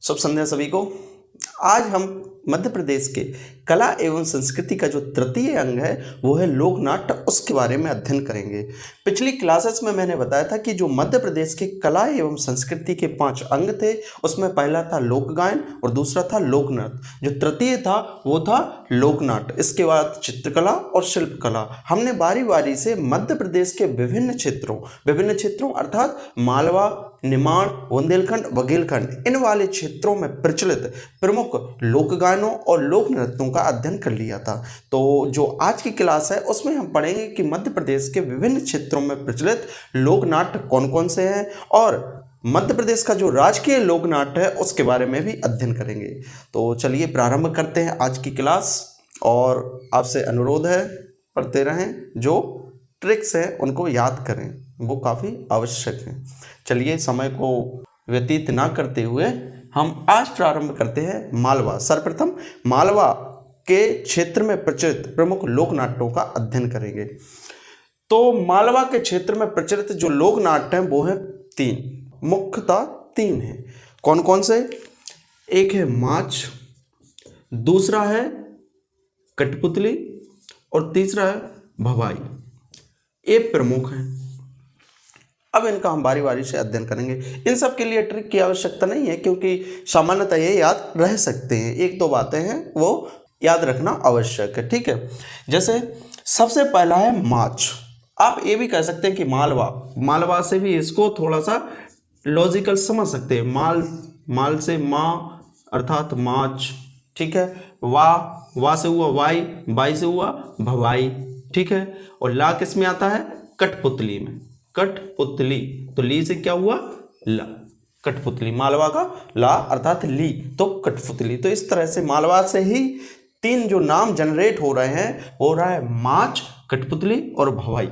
शुभ संध्या सभी को। आज हम मध्य प्रदेश के कला एवं संस्कृति का जो तृतीय अंग है वो है लोक नाट्य, उसके बारे में अध्ययन करेंगे। पिछली क्लासेस में मैंने बताया था कि जो मध्य प्रदेश के कला एवं संस्कृति के 5 अंग थे उसमें पहला था लोक गायन और दूसरा था लोक नृत्य, जो तृतीय था वो था लोक नाट्य। इसके बाद चित्रकला और शिल्पकला। हमने बारी बारी से मध्य प्रदेश के विभिन्न क्षेत्रों अर्थात मालवा, निमाड़, बुंदेलखंड, बघेलखंड, इन वाले क्षेत्रों में प्रचलित प्रमुख लोक गायनों और लोक नृत्यों का अध्ययन कर लिया था। तो जो आज की क्लास है उसमें हम पढ़ेंगे कि मध्य प्रदेश के विभिन्न क्षेत्रों में प्रचलित लोक नाट्य कौन कौन से हैं और मध्य प्रदेश का जो राजकीय लोक नाट्य है उसके बारे में भी अध्ययन करेंगे। तो चलिए प्रारंभ करते हैं आज की क्लास। और आपसे अनुरोध है पढ़ते रहें, जो ट्रिक्स हैं उनको याद करें, वो काफ़ी आवश्यक है। चलिए समय को व्यतीत ना करते हुए हम आज प्रारंभ करते हैं मालवा। सर्वप्रथम मालवा के क्षेत्र में प्रचलित प्रमुख लोक नाट्यों का अध्ययन करेंगे। तो मालवा के क्षेत्र में प्रचलित जो लोक नाट्य हैं वो है 3, मुख्यतः 3 हैं। कौन कौन से? एक है माच, दूसरा है कठपुतली और तीसरा है भवाई। ये प्रमुख हैं। अब इनका हम बारी बारी से अध्ययन करेंगे। इन सब के लिए ट्रिक की आवश्यकता नहीं है क्योंकि सामान्यतः ये याद रह सकते हैं। 1-2 बातें हैं वो याद रखना आवश्यक है, ठीक है। जैसे सबसे पहला है माच। आप ये भी कह सकते हैं कि मालवा से भी इसको थोड़ा सा लॉजिकल समझ सकते हैं। माल से माँ अर्थात माच, ठीक है। वाह से हुआ बाई से हुआ भवाई, ठीक है। और ला किस में आता है? कठपुतली में, कठपुतली। तो ली से क्या हुआ? ला, कठपुतली। मालवा का ला अर्थात ली, तो कठपुतली। तो इस तरह से मालवा से ही 3 जो नाम जनरेट हो रहे हैं, हो रहा है माच, कठपुतली और भवाई,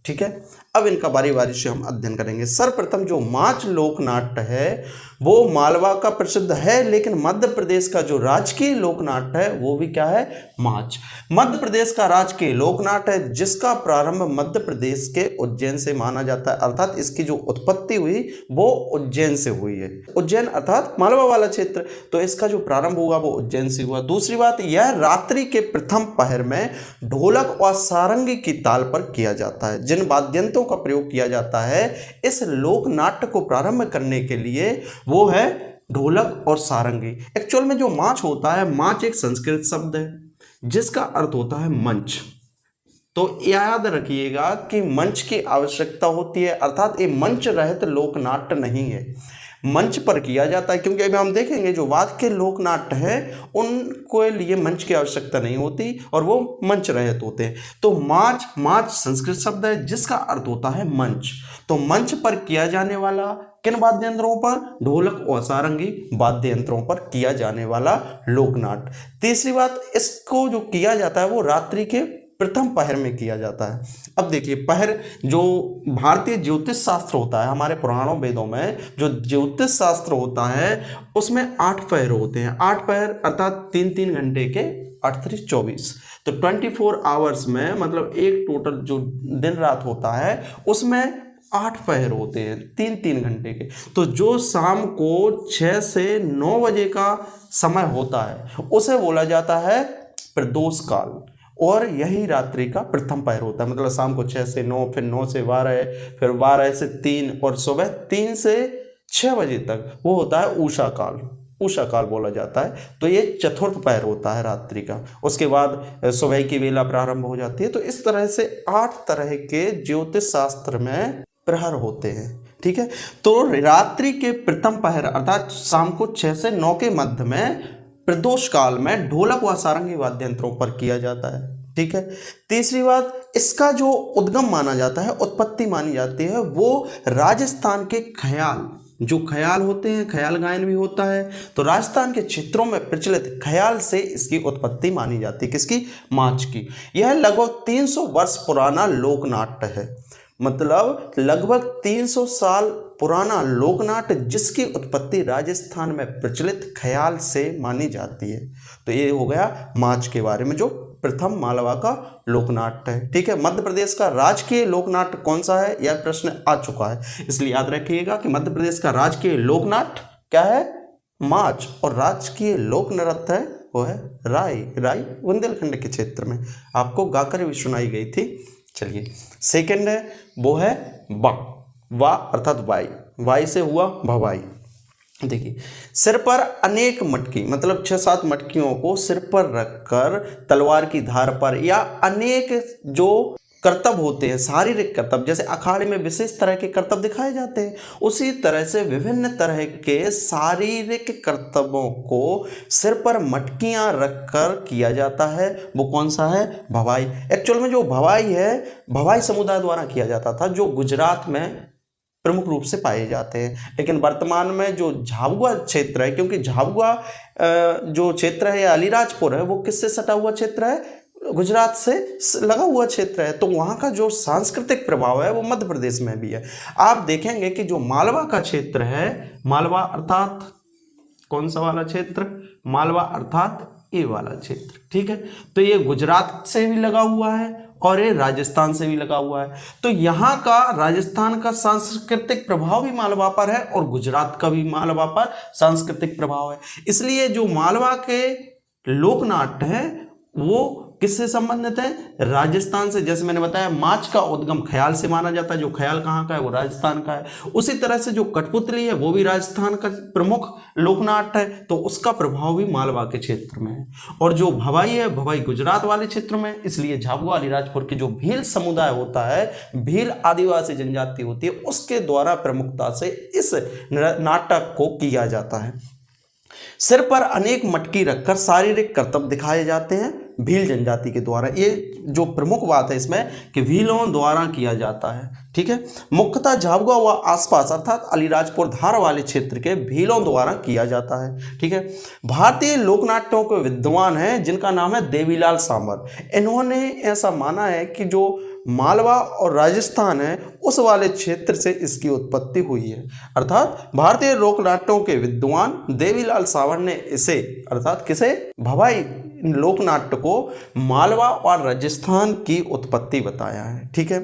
ठीक है। अब इनका बारी बारी से हम अध्ययन करेंगे। सर्वप्रथम जो माच लोक नाट्य है वो मालवा का प्रसिद्ध है, लेकिन मध्य प्रदेश का जो राजकीय लोक नाट्य है वो भी क्या है? माच। मध्य प्रदेश का राजकीय लोक नाट्य है जिसका प्रारंभ मध्य प्रदेश के उज्जैन से माना जाता है, अर्थात इसकी जो उत्पत्ति हुई वो उज्जैन से हुई है। उज्जैन अर्थात मालवा वाला क्षेत्र, तो इसका जो प्रारंभ हुआ वो उज्जैन से हुआ। दूसरी बात, यह रात्रि के प्रथम पहर में ढोलक और सारंगी की ताल पर किया जाता है। जिन वाद्यंत्रों का प्रयोग किया जाता है इस लोक नाट्य को प्रारंभ करने के लिए वो है ढोलक और सारंगी। एक्चुअल में जो माच होता है, माच एक संस्कृत शब्द है जिसका अर्थ होता है मंच। तो याद रखिएगा कि मंच की आवश्यकता होती है, अर्थात ये मंच रहित लोक नाट्य नहीं है, मंच पर किया जाता है। क्योंकि अभी हम देखेंगे जो वाद के लोक नाट्य है उनको लिए मंच की आवश्यकता नहीं होती और वो मंच रहित होते हैं। तो माच संस्कृत शब्द है जिसका अर्थ होता है मंच। तो मंच पर किया जाने वाला किन वाद्य यंत्रों पर? ढोलक और सारंगी वाद्य यंत्रों पर किया जाने वाला लोक नाट्य। तीसरी बात, इसको जो किया जाता है वो रात्रि के प्रथम पहर में किया जाता है। अब देखिए, पहर जो भारतीय ज्योतिष शास्त्र होता है, हमारे पुराणों वेदों में जो ज्योतिष शास्त्र होता है उसमें 8 पहर होते हैं। 8 पहर अर्थात 3-3 घंटे के 8-3-24। तो 24 आवर्स में मतलब एक टोटल जो दिन रात होता है उसमें 8 पहर होते हैं 3-3 घंटे के। तो जो शाम को 6 से 9 बजे का समय होता है उसे बोला जाता है प्रदोष काल, और यही रात्रि का प्रथम पहर होता है। मतलब शाम को 6 से 9, फिर 9 से 12, फिर 12 से 3 और सुबह 3 से 6 बजे तक वो होता है उषा काल बोला जाता है। तो ये चतुर्थ पहर होता है रात्रि का। उसके बाद सुबह की वेला प्रारंभ हो जाती है। तो इस तरह से 8 तरह के ज्योतिष शास्त्र में प्रहर होते हैं, ठीक है। तो रात्रि के प्रथम पहर अर्थात शाम को 6 से 9 के मध्य में प्रदोष काल में ढोलक व सारंगी वाद्य यंत्रों पर किया जाता है, ठीक है। तीसरी बात, इसका जो उद्गम माना जाता है, उत्पत्ति मानी जाती है, वो राजस्थान के ख्याल होते हैं, ख्याल गायन भी होता है। तो राजस्थान के क्षेत्रों में प्रचलित ख्याल से इसकी उत्पत्ति मानी जाती है। किसकी? माच की। यह लगभग 300 वर्ष पुराना लोक नाट्य है, मतलब लगभग 300 साल पुराना लोकनाट्य जिसकी उत्पत्ति राजस्थान में प्रचलित ख्याल से मानी जाती है। तो ये हो गया माच के बारे में जो प्रथम मालवा का लोकनाट्य है, ठीक है। मध्य प्रदेश का राजकीय लोकनाट्य कौन सा है, यह प्रश्न आ चुका है, इसलिए याद रखिएगा कि मध्य प्रदेश का राजकीय लोकनाट्य क्या है? माच और राजकीय लोक नृत्य है वो है राई। राई बुंदेलखंड के क्षेत्र में आपको गाकर भी सुनाई गई थी। चलिए सेकंड है वो है वा अर्थात वाई। वाई से हुआ भवाई। देखिए सिर पर अनेक मटकी मतलब 6-7 मटकियों को सिर पर रखकर तलवार की धार पर या अनेक जो कर्तव्य होते हैं शारीरिक कर्तव्य, जैसे अखाड़े में विशेष तरह के कर्तव्य दिखाए जाते हैं, उसी तरह से विभिन्न तरह के शारीरिक कर्तव्यों को सिर पर मटकियां रखकर किया जाता है। वो कौन सा है? भवाई। एक्चुअल में जो भवाई है भवाई समुदाय द्वारा किया जाता था, जो गुजरात में प्रमुख रूप से पाए जाते हैं। लेकिन वर्तमान में जो झाबुआ क्षेत्र है, क्योंकि झाबुआ जो क्षेत्र है या अलीराजपुर है वो किससे सटा हुआ क्षेत्र है? गुजरात से लगा हुआ क्षेत्र है, तो वहाँ का जो सांस्कृतिक प्रभाव है वो मध्य प्रदेश में भी है। आप देखेंगे कि जो मालवा का क्षेत्र है, मालवा अर्थात कौन सा वाला क्षेत्र? मालवा अर्थात ये वाला क्षेत्र, ठीक है। तो ये गुजरात से भी लगा हुआ है और ये राजस्थान से भी लगा हुआ है। तो यहाँ का राजस्थान का सांस्कृतिक प्रभाव भी मालवा पर है और गुजरात का भी मालवा पर सांस्कृतिक प्रभाव है। इसलिए जो मालवा के लोकनाट्य है वो किससे संबंधित है? राजस्थान से। जैसे मैंने बताया माच का उद्गम ख्याल से माना जाता है, जो ख्याल कहाँ का है? वो राजस्थान का है। उसी तरह से जो कठपुतली है वो भी राजस्थान का प्रमुख लोकनाट्य है, तो उसका प्रभाव भी मालवा के क्षेत्र में है। और जो भवाई है भवाई गुजरात वाले क्षेत्र में, इसलिए झाबुआ अलीराजपुर के जो भील समुदाय होता है, भील आदिवासी जनजाति होती है, उसके द्वारा प्रमुखता से इस नाटक को किया जाता है। सिर पर अनेक मटकी रखकर शारीरिक कर्तव्य दिखाए जाते हैं भील जनजाति के द्वारा। ये जो प्रमुख बात है इसमें कि भीलों द्वारा किया जाता है, ठीक है। मुख्यतः झाबुआ व आसपास अर्थात अलीराजपुर धार वाले क्षेत्र के भीलों द्वारा किया जाता है, ठीक है। भारतीय लोकनाट्यों के विद्वान हैं जिनका नाम है देवीलाल सांवर। इन्होंने ऐसा माना है कि जो मालवा और राजस्थान है उस वाले क्षेत्र से इसकी उत्पत्ति हुई है। अर्थात भारतीय लोकनाट्यों के विद्वान देवीलाल सांवर ने इसे अर्थात किसे? भवाई लोकनाट्य को मालवा और राजस्थान की उत्पत्ति बताया है, ठीक है।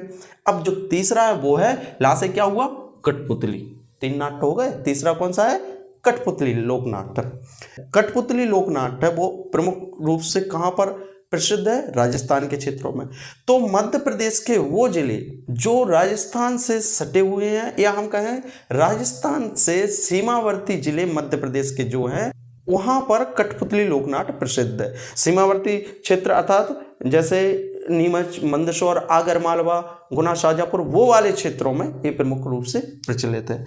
अब जो तीसरा है वो है ला से क्या हुआ? कठपुतली। 3 नाट्य हो गए, तीसरा कौन सा है? कठपुतली लोकनाट्य। कठपुतली लोकनाट्य वो प्रमुख रूप से कहाँ पर प्रसिद्ध है? राजस्थान के क्षेत्रों में। तो मध्य प्रदेश के वो जिले जो राजस्थान से सटे हुए हैं या हम कहें राजस्थान से सीमावर्ती जिले मध्य प्रदेश के जो हैं वहां पर कठपुतली लोकनाट्य प्रसिद्ध है। सीमावर्ती क्षेत्र अर्थात जैसे नीमच, मंदसौर, आगर मालवा, गुना, शाजापुर वो वाले क्षेत्रों में ये प्रमुख रूप से प्रचलित है।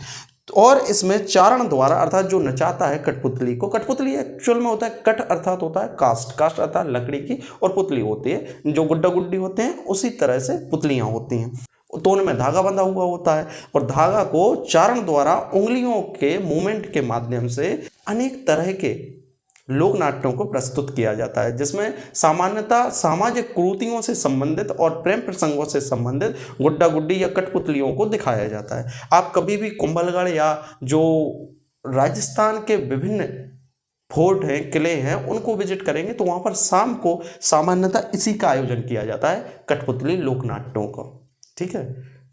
और इसमें चारण द्वारा अर्थात जो नचाता है कठपुतली को, कठपुतली एक्चुअल में होता है कठ अर्थात होता है कास्ट, कास्ट अर्थात लकड़ी की, और पुतली होती है जो गुड्डा गुड्डी होते हैं उसी तरह से पुतलियां होती हैं। तो उनमें धागा बंधा हुआ होता है और धागा को चारण द्वारा उंगलियों के मूवमेंट के माध्यम से अनेक तरह के लोक नाट्यों को प्रस्तुत किया जाता है, जिसमें सामान्यतः सामाजिक कुरीतियों से संबंधित और प्रेम प्रसंगों से संबंधित गुड्डा गुड्डी या कठपुतलियों को दिखाया जाता है। आप कभी भी कुंभलगढ़ या जो राजस्थान के विभिन्न फोर्ट हैं, किले हैं, उनको विजिट करेंगे तो वहाँ पर शाम को सामान्यतः इसी का आयोजन किया जाता है, कठपुतली लोक नाट्यों का। ठीक है,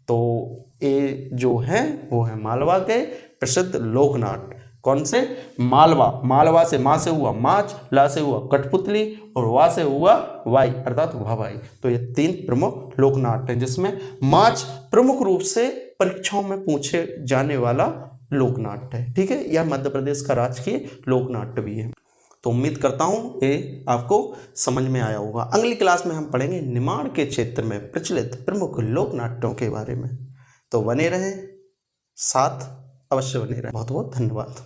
तो ये जो है वो है मालवा के प्रसिद्ध लोक नाट्य। कौन से? मालवा। मालवा से माँ से हुआ माच, ला से हुआ कठपुतली और वा से हुआ वाई अर्थात भवाई। तो ये 3 प्रमुख लोक नाट्य हैं, जिसमें माच प्रमुख रूप से परीक्षाओं में पूछे जाने वाला लोक नाट्य है। ठीक है, यह मध्य प्रदेश का राजकीय लोक नाट्य भी है। तो उम्मीद करता हूँ ये आपको समझ में आया होगा। अगली क्लास में हम पढ़ेंगे निमाड़ के क्षेत्र में प्रचलित प्रमुख लोक नाट्यों के बारे में। तो बने रहें, साथ अवश्य बने रहें। बहुत बहुत धन्यवाद।